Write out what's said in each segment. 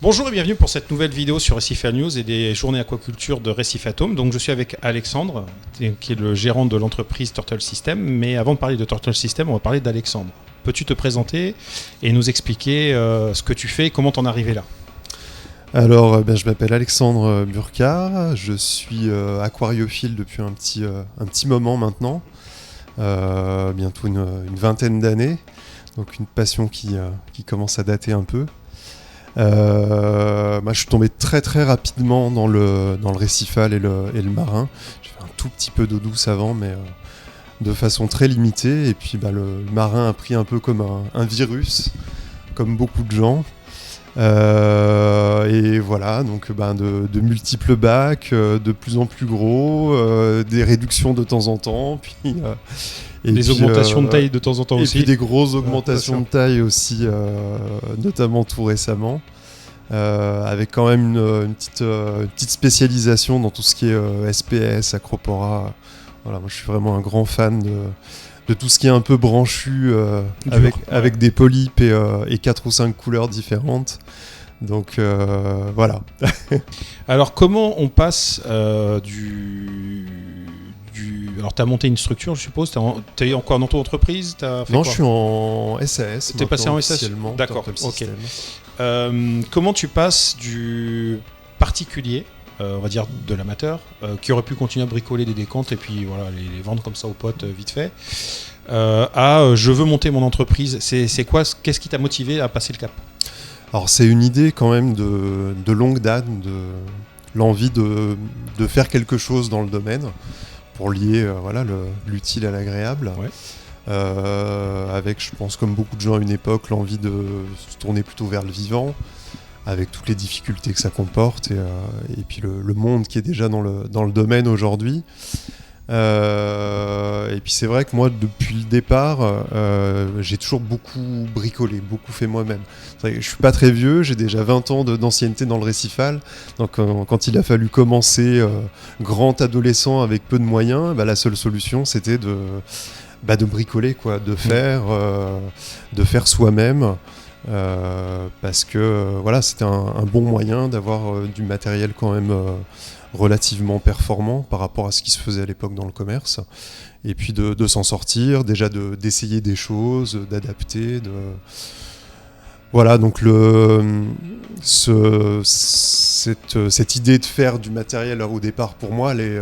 Bonjour et bienvenue pour cette nouvelle vidéo sur Récifal News et des journées aquaculture de Récifatome. Donc je suis avec Alexandre, qui est le gérant de l'entreprise Turtle System. Mais avant de parler de Turtle System, on va parler d'Alexandre. Peux-tu te présenter et nous expliquer ce que tu fais et comment t'en es arrivé là ? Alors, je m'appelle Alexandre Burkard, je suis aquariophile depuis un petit moment maintenant, bientôt une vingtaine d'années, donc une passion qui commence à dater un peu. Je suis tombé très très rapidement dans le récifal et le marin. J'ai fait un tout petit peu d'eau douce avant, mais de façon très limitée. Et puis le marin a pris un peu comme un virus, comme beaucoup de gens. Et voilà, donc de multiples bacs, de plus en plus gros, des réductions de temps en temps, puis des augmentations de taille de temps en temps aussi. Et puis des grosses augmentations de taille aussi, notamment tout récemment, avec quand même une petite spécialisation dans tout ce qui est SPS, Acropora. Voilà, moi je suis vraiment un grand fan de tout ce qui est un peu branchu, avec des polypes et 4 ou 5 couleurs différentes. Donc voilà. Alors comment on passe Alors tu as monté une structure, je suppose, tu es encore dans ton entreprise ? Non, je suis en SAS. Tu es passé en SAS ? D'accord, ok. Comment tu passes du particulier, on va dire de l'amateur, qui aurait pu continuer à bricoler des décomptes et puis voilà, les vendre comme ça aux potes vite fait, à je veux monter mon entreprise. C'est quoi ? Qu'est-ce qui t'a motivé à passer le cap ? Alors c'est une idée quand même de longue date, de l'envie de faire quelque chose dans le domaine pour lier l'utile à l'agréable. Ouais. Avec, je pense, comme beaucoup de gens à une époque, l'envie de se tourner plutôt vers le vivant, avec toutes les difficultés que ça comporte, et puis le monde qui est déjà dans le domaine aujourd'hui. Et puis c'est vrai que moi, depuis le départ, j'ai toujours beaucoup bricolé, beaucoup fait moi-même. C'est vrai que je suis pas très vieux, j'ai déjà 20 ans d'ancienneté dans le récifal. Donc quand il a fallu commencer grand adolescent avec peu de moyens, la seule solution c'était de bricoler, quoi, de faire soi-même. Parce que c'était un bon moyen d'avoir du matériel quand même relativement performant par rapport à ce qui se faisait à l'époque dans le commerce, et puis de s'en sortir, déjà d'essayer des choses, d'adapter, voilà. Donc cette idée de faire du matériel au départ, pour moi, elle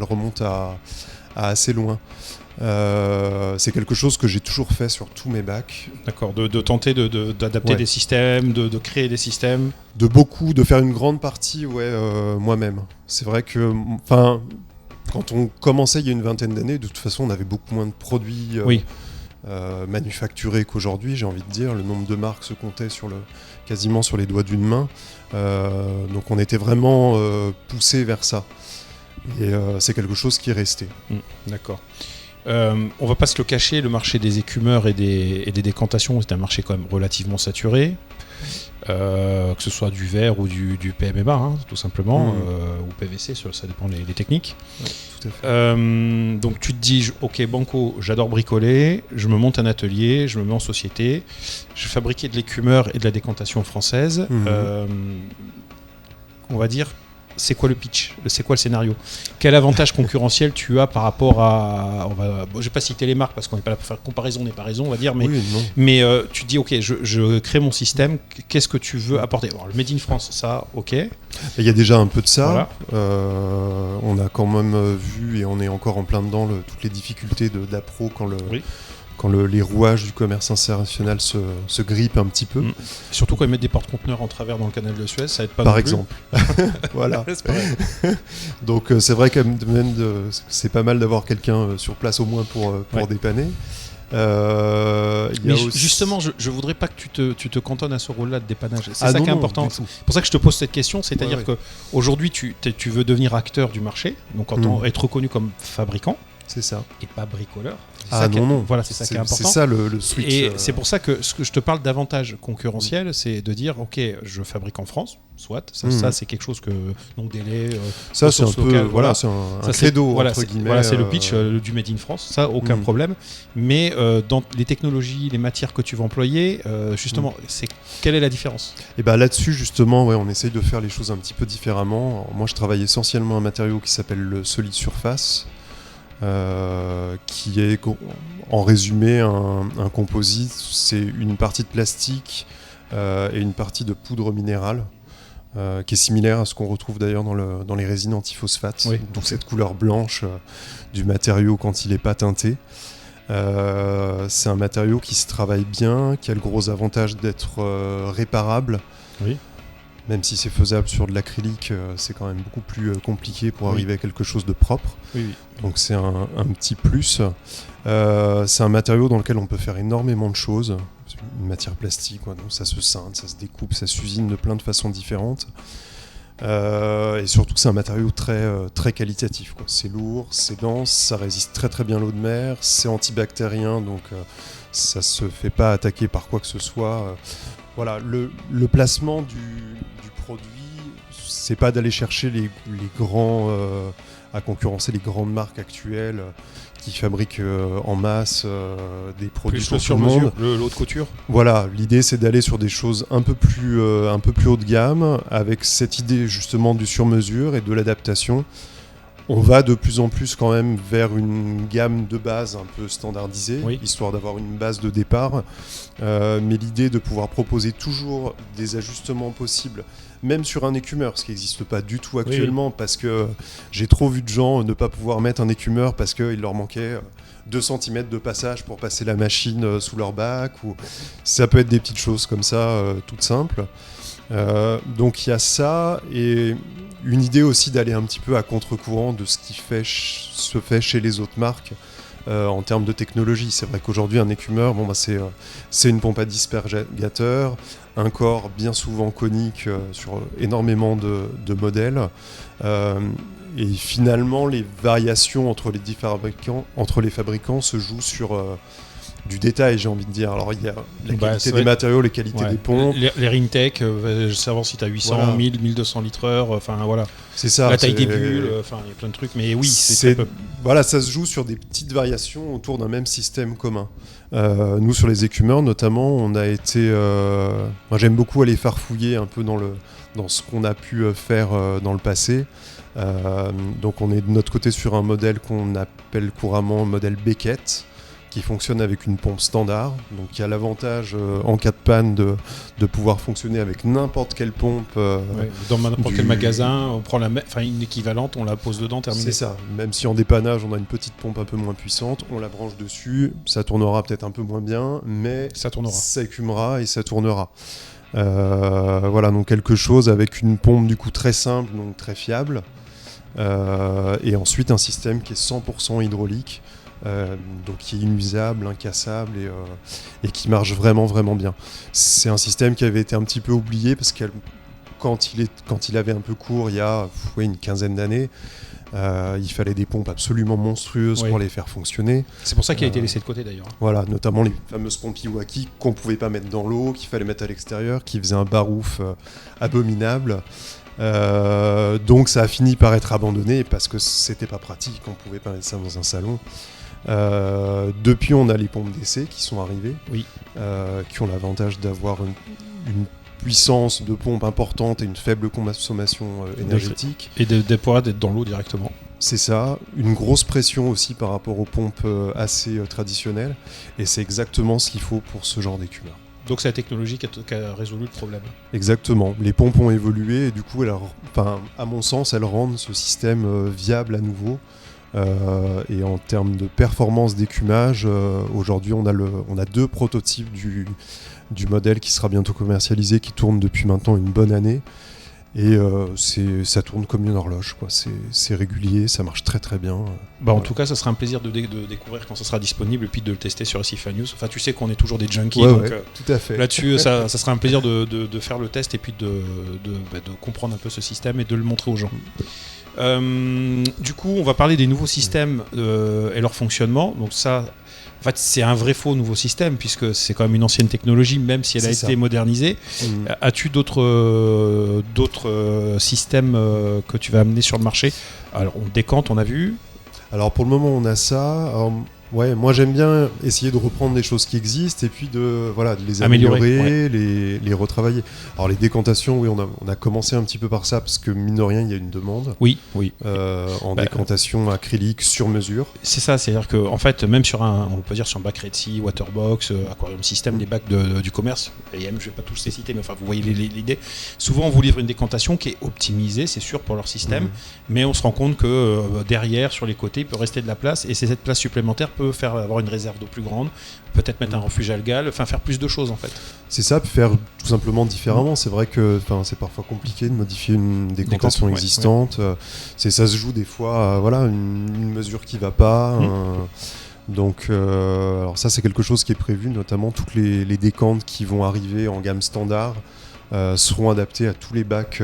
remonte à assez loin. C'est quelque chose que j'ai toujours fait sur tous mes bacs. D'accord, de tenter d'adapter des systèmes, de créer des systèmes. De faire une grande partie moi-même. C'est vrai que quand on commençait il y a une vingtaine d'années, de toute façon on avait beaucoup moins de produits manufacturés qu'aujourd'hui, j'ai envie de dire. Le nombre de marques se comptait quasiment sur les doigts d'une main. Donc on était vraiment poussé vers ça. Et c'est quelque chose qui est resté. D'accord. On va pas se le cacher, le marché des écumeurs et des décantations, c'est un marché quand même relativement saturé, que ce soit du verre ou du PMMA, tout simplement, ou PVC, ça dépend des techniques. Ouais, tout à fait. Donc tu te dis, ok, banco, j'adore bricoler, je me monte un atelier, je me mets en société, je fabriquais de l'écumeur et de la décantation française. On va dire, c'est quoi le pitch ? C'est quoi le scénario ? Quel avantage concurrentiel tu as par rapport à... je ne vais pas citer les marques parce qu'on n'est pas là pour faire comparaison, n'est pas raison, on va dire, mais tu te dis, ok, je crée mon système, qu'est-ce que tu veux apporter ? Alors, le Made in France, ça, ok. Il y a déjà un peu de ça. Voilà. On a quand même vu, et on est encore en plein dedans, toutes les difficultés d'appro quand les rouages du commerce international se grippent un petit peu. Surtout quand ils mettent des porte-conteneurs en travers dans le canal de Suez, ça aide pas par non exemple. Voilà. C'est donc c'est vrai que c'est pas mal d'avoir quelqu'un sur place au moins pour dépanner. Justement, je voudrais pas que tu te cantonnes à ce rôle-là de dépannage. C'est ça qui est important. C'est pour ça que je te pose cette question, c'est-à-dire qu'aujourd'hui tu veux devenir acteur du marché, donc être reconnu comme fabricant. C'est ça. Et pas bricoleur. Non. Voilà, c'est ça qui est important. C'est ça le switch. Et c'est pour ça que ce que je te parle d'avantage concurrentiel, c'est de dire, ok, je fabrique en France, soit, ça c'est quelque chose que, donc délai, ça c'est un local, peu, voilà, c'est un credo, entre guillemets. Voilà, c'est le pitch du Made in France, ça, aucun problème. Mais dans les technologies, les matières que tu vas employer, justement, quelle est la différence ? Et bah là-dessus, justement, on essaye de faire les choses un petit peu différemment. Alors, moi, je travaille essentiellement un matériau qui s'appelle le solide surface, qui est, en résumé, un composite. C'est une partie de plastique et une partie de poudre minérale, qui est similaire à ce qu'on retrouve d'ailleurs dans les résines antiphosphate, d'où cette couleur blanche du matériau quand il n'est pas teinté. C'est un matériau qui se travaille bien, qui a le gros avantage d'être réparable. Oui. Même si c'est faisable sur de l'acrylique, c'est quand même beaucoup plus compliqué pour arriver à quelque chose de propre. Oui. Donc c'est un petit plus. C'est un matériau dans lequel on peut faire énormément de choses. C'est une matière plastique, donc ça se scinde, ça se découpe, ça s'usine de plein de façons différentes. Et surtout c'est un matériau très qualitatif. C'est lourd, c'est dense, ça résiste très très bien à l'eau de mer, c'est antibactérien, donc ça se fait pas attaquer par quoi que ce soit. Voilà, le placement du produit, c'est pas d'aller chercher les grands à concurrencer les grandes marques actuelles qui fabriquent en masse des produits plus pour tout le monde. L'eau de couture. Voilà, l'idée c'est d'aller sur des choses un peu plus haut de gamme, avec cette idée justement du sur-mesure et de l'adaptation. On va de plus en plus quand même vers une gamme de base un peu standardisée, histoire d'avoir une base de départ. Mais l'idée de pouvoir proposer toujours des ajustements possibles, même sur un écumeur, ce qui n'existe pas du tout actuellement, parce que j'ai trop vu de gens ne pas pouvoir mettre un écumeur parce qu'il leur manquait 2 cm de passage pour passer la machine sous leur bac. Ou... Ça peut être des petites choses comme ça, toutes simples. Donc il y a ça, et une idée aussi d'aller un petit peu à contre-courant de ce qui se fait chez les autres marques en termes de technologie. C'est vrai qu'aujourd'hui un écumeur, c'est une pompe à dispergateur, un corps bien souvent conique sur énormément de modèles, et finalement les variations entre les fabricants se jouent sur du détail, j'ai envie de dire. Alors il y a la qualité des matériaux, les qualités des pompes. Les Ringtech, savoir si tu as 800, 1000, 1200 litres, enfin voilà. C'est ça. La taille des bulles, enfin il y a plein de trucs, mais oui, voilà, ça se joue sur des petites variations autour d'un même système commun. Nous, sur les écumeurs notamment, on a été... moi j'aime beaucoup aller farfouiller un peu dans ce qu'on a pu faire dans le passé. Donc on est de notre côté sur un modèle qu'on appelle couramment modèle Beckett, qui fonctionne avec une pompe standard, donc qui a l'avantage en cas de panne de pouvoir fonctionner avec n'importe quelle pompe. Dans n'importe quel magasin, on prend une équivalente, on la pose dedans, terminé. C'est ça, même si en dépannage on a une petite pompe un peu moins puissante, on la branche dessus, ça tournera peut-être un peu moins bien, mais ça écumera et ça tournera. Voilà, donc quelque chose avec une pompe du coup très simple, donc très fiable, et ensuite un système qui est 100% hydraulique. Donc qui est inusable, incassable et qui marche vraiment bien. C'est un système qui avait été un petit peu oublié parce que quand il avait un peu cours, il y a une quinzaine d'années, il fallait des pompes absolument monstrueuses pour les faire fonctionner. C'est pour ça qu'il a été laissé de côté d'ailleurs. Voilà, notamment les fameuses pompes Iwaki qu'on pouvait pas mettre dans l'eau, qu'il fallait mettre à l'extérieur, qui faisaient un barouf abominable. Donc ça a fini par être abandonné parce que c'était pas pratique, on pouvait pas mettre ça dans un salon. Depuis, on a les pompes d'essai qui sont arrivées, qui ont l'avantage d'avoir une puissance de pompe importante et une faible consommation énergétique. Et de pouvoir être dans l'eau directement. C'est ça, une grosse pression aussi par rapport aux pompes assez traditionnelles, et c'est exactement ce qu'il faut pour ce genre d'écumeur. Donc c'est la technologie qui a résolu le problème. Exactement, les pompes ont évolué et du coup, à mon sens, elles rendent ce système viable à nouveau. Et en termes de performance d'écumage, aujourd'hui on a 2 prototypes du modèle qui sera bientôt commercialisé, qui tourne depuis maintenant une bonne année, et ça tourne comme une horloge, quoi. C'est régulier, ça marche très bien. En tout cas, ça sera un plaisir de découvrir quand ça sera disponible et puis de le tester sur SIFA News. Enfin, tu sais qu'on est toujours des junkies, donc tout à fait. Là-dessus, ça sera un plaisir de faire le test et puis de comprendre un peu ce système et de le montrer aux gens. Du coup, on va parler des nouveaux systèmes et leur fonctionnement. Donc ça, en fait, c'est un vrai faux nouveau système puisque c'est quand même une ancienne technologie, même si elle a été modernisée. As-tu d'autres systèmes que tu vas amener sur le marché? Alors, on décante, on a vu. Alors pour le moment, on a ça. Alors, ouais, moi j'aime bien essayer de reprendre des choses qui existent et puis de les améliorer, les retravailler. Alors les décantations, oui, on a commencé un petit peu par ça parce que mine de rien, il y a une demande. Oui. En décantation acrylique sur mesure. C'est ça, c'est-à-dire que en fait, même sur on peut dire sur un bac Red Sea, Waterbox, Aquarium System, les bacs du commerce, AM, je vais pas tous les citer, mais enfin vous voyez l'idée. Souvent, on vous livre une décantation qui est optimisée, c'est sûr pour leur système, mais on se rend compte que derrière, sur les côtés, il peut rester de la place et cette place supplémentaire peut avoir une réserve d'eau plus grande, peut-être mettre un refuge algal, enfin faire plus de choses en fait. C'est ça, faire tout simplement différemment. C'est vrai que c'est parfois compliqué de modifier une décantation existante. Ça se joue des fois à une mesure qui va pas. Donc alors ça c'est quelque chose qui est prévu, notamment toutes les décantes qui vont arriver en gamme standard. Seront adaptés à tous les bacs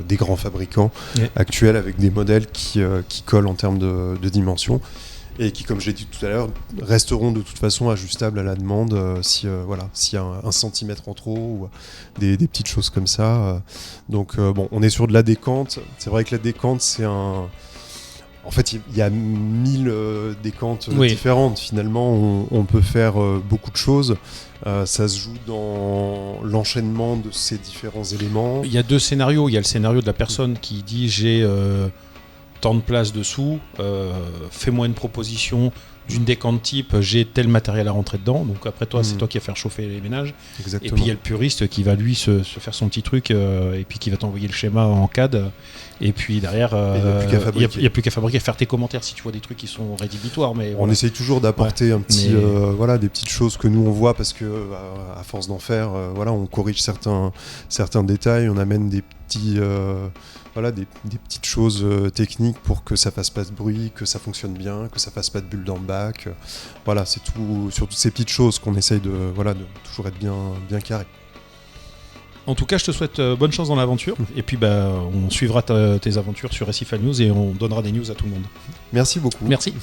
des grands fabricants actuels avec des modèles qui collent en termes de dimensions et qui, comme j'ai dit tout à l'heure, resteront de toute façon ajustables à la demande s'il y a un centimètre en trop ou des petites choses comme ça. Donc on est sur de la décante. C'est vrai que la décante, c'est un... En fait, il y a 1000 décantes différentes. Finalement, on peut faire beaucoup de choses. Ça se joue dans l'enchaînement de ces différents éléments. Il y a deux scénarios. Il y a le scénario de la personne qui dit j'ai tant de place dessous, fais-moi une proposition d'une décante type, j'ai tel matériel à rentrer dedans. Donc après toi, c'est toi qui vas faire chauffer les ménages. Exactement. Et puis il y a le puriste qui va lui se faire son petit truc et puis qui va t'envoyer le schéma en CAD. Et puis derrière, il n'y a plus qu'à fabriquer, faire tes commentaires si tu vois des trucs qui sont rédhibitoires. Mais on essaye toujours d'apporter un petit, des petites choses que nous on voit parce que à force d'en faire, on corrige certains détails, on amène des petits, des petites choses techniques pour que ça fasse pas de bruit, que ça fonctionne bien, que ça fasse pas de bulles dans le bac. C'est tout sur toutes ces petites choses qu'on essaye de toujours être bien carré. En tout cas, je te souhaite bonne chance dans l'aventure. Et puis, on suivra tes aventures sur Récifal News et on donnera des news à tout le monde. Merci beaucoup. Merci.